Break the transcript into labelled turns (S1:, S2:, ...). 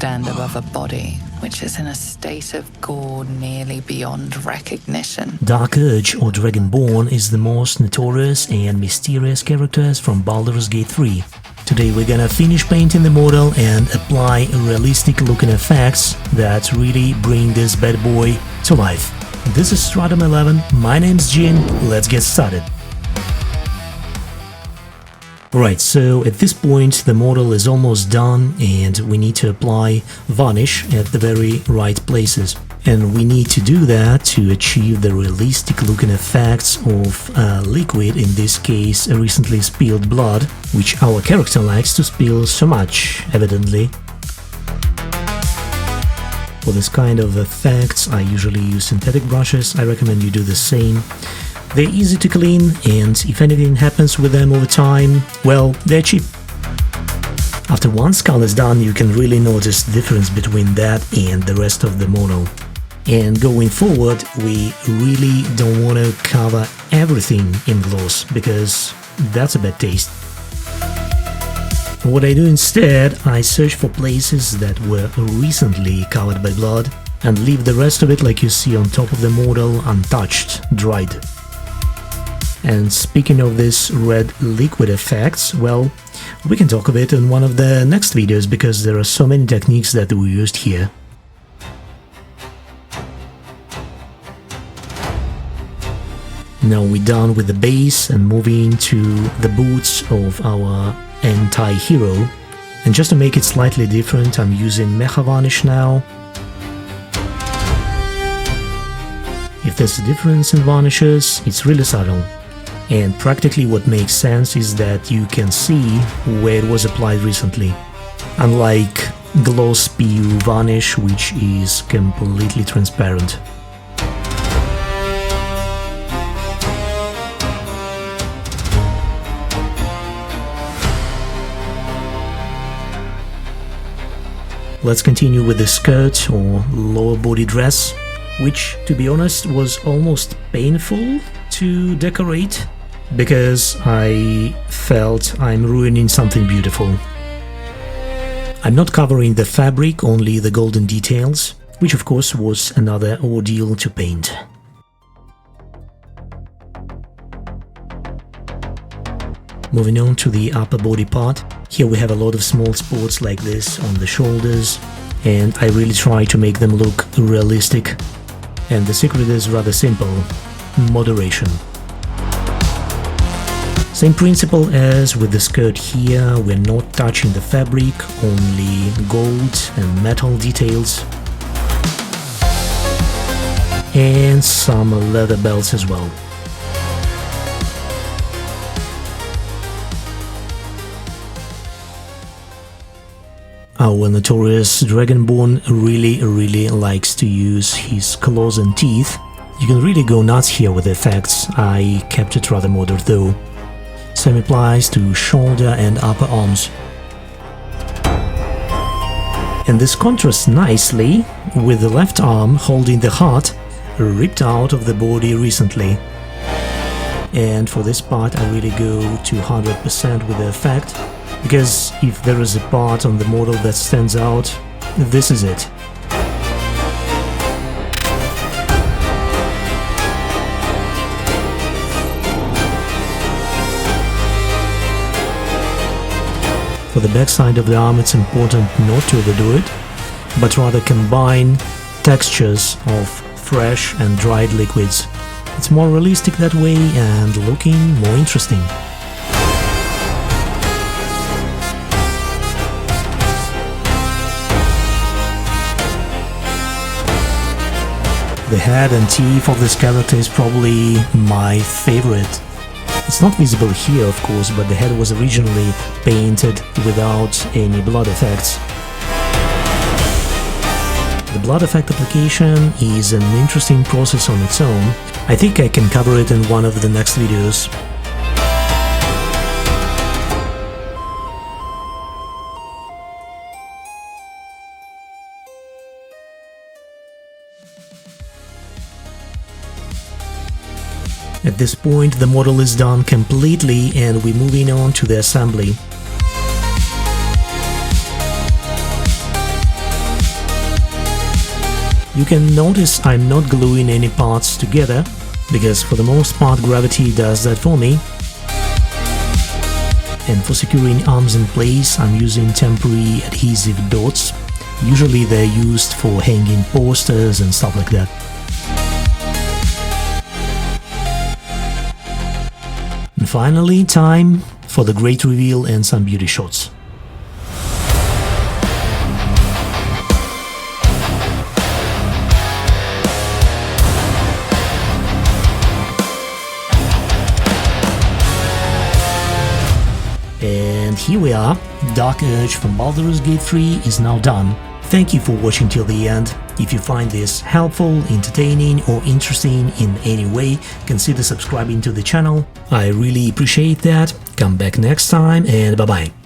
S1: stand above a body which is in a state of gore nearly beyond recognition.
S2: Dark Urge or Dragonborn is the most notorious and mysterious characters from Baldurs Gate 3. Today we're gonna finish painting the model and apply realistic looking effects that really bring this bad boy to life. This is Stratum 11, my name's Jin, let's get started. Right, so at this point the model is almost done and we need to apply varnish at the very right places. And we need to do that to achieve the realistic looking effects of liquid, in this case recently spilled blood, which our character likes to spill so much, evidently. For this kind of effects I usually use synthetic brushes, I recommend you do the same. They're easy to clean, and if anything happens with them over time, well, they're cheap. After one skull is done, you can really notice the difference between that and the rest of the model. And going forward, we really don't want to cover everything in gloss, because that's a bad taste. What I do instead, I search for places that were recently covered by blood and leave the rest of it, like you see on top of the model, untouched, dried. And speaking of this red liquid effects, well, we can talk of it in one of the next videos, because there are so many techniques that we used here. Now we're done with the base and moving to the boots of our anti-hero. And just to make it slightly different, I'm using Mecha Varnish now. If there's a difference in varnishes, it's really subtle. And practically what makes sense is that you can see where it was applied recently. Unlike Gloss PU Varnish, which is completely transparent. Let's continue with the skirt or lower body dress, which, to be honest, was almost painful to decorate, because I felt I'm ruining something beautiful. I'm not covering the fabric, only the golden details, which of course was another ordeal to paint. Moving on to the upper body part, here we have a lot of small spots like this on the shoulders, and I really try to make them look realistic. And the secret is rather simple: moderation. Same principle as with the skirt here, we're not touching the fabric, only gold and metal details. And some leather belts as well. Our notorious Dragonborn really likes to use his claws and teeth. You can really go nuts here with the effects. I kept it rather moderate though. Same applies to shoulder and upper arms. And this contrasts nicely with the left arm holding the heart ripped out of the body recently. And for this part I really go to 100% with the effect, because if there is a part on the model that stands out, this is it. For the back side of the arm, it's important not to overdo it, but rather combine textures of fresh and dried liquids. It's more realistic that way and looking more interesting. The head and teeth of this character is probably my favorite. It's not visible here, of course, but the head was originally painted without any blood effects. The blood effect application is an interesting process on its own. I think I can cover it in one of the next videos. At this point the model is done completely and we're moving on to the assembly. You can notice I'm not gluing any parts together, because for the most part gravity does that for me. And for securing arms in place, I'm using temporary adhesive dots. Usually they're used for hanging posters and stuff like that. And finally, time for the great reveal and some beauty shots. And here we are, Dark Urge from Baldurs Gate 3 is now done. Thank you for watching till the end. If you find this helpful, entertaining or interesting in any way, consider subscribing to the channel. I really appreciate that. Come back next time and bye bye.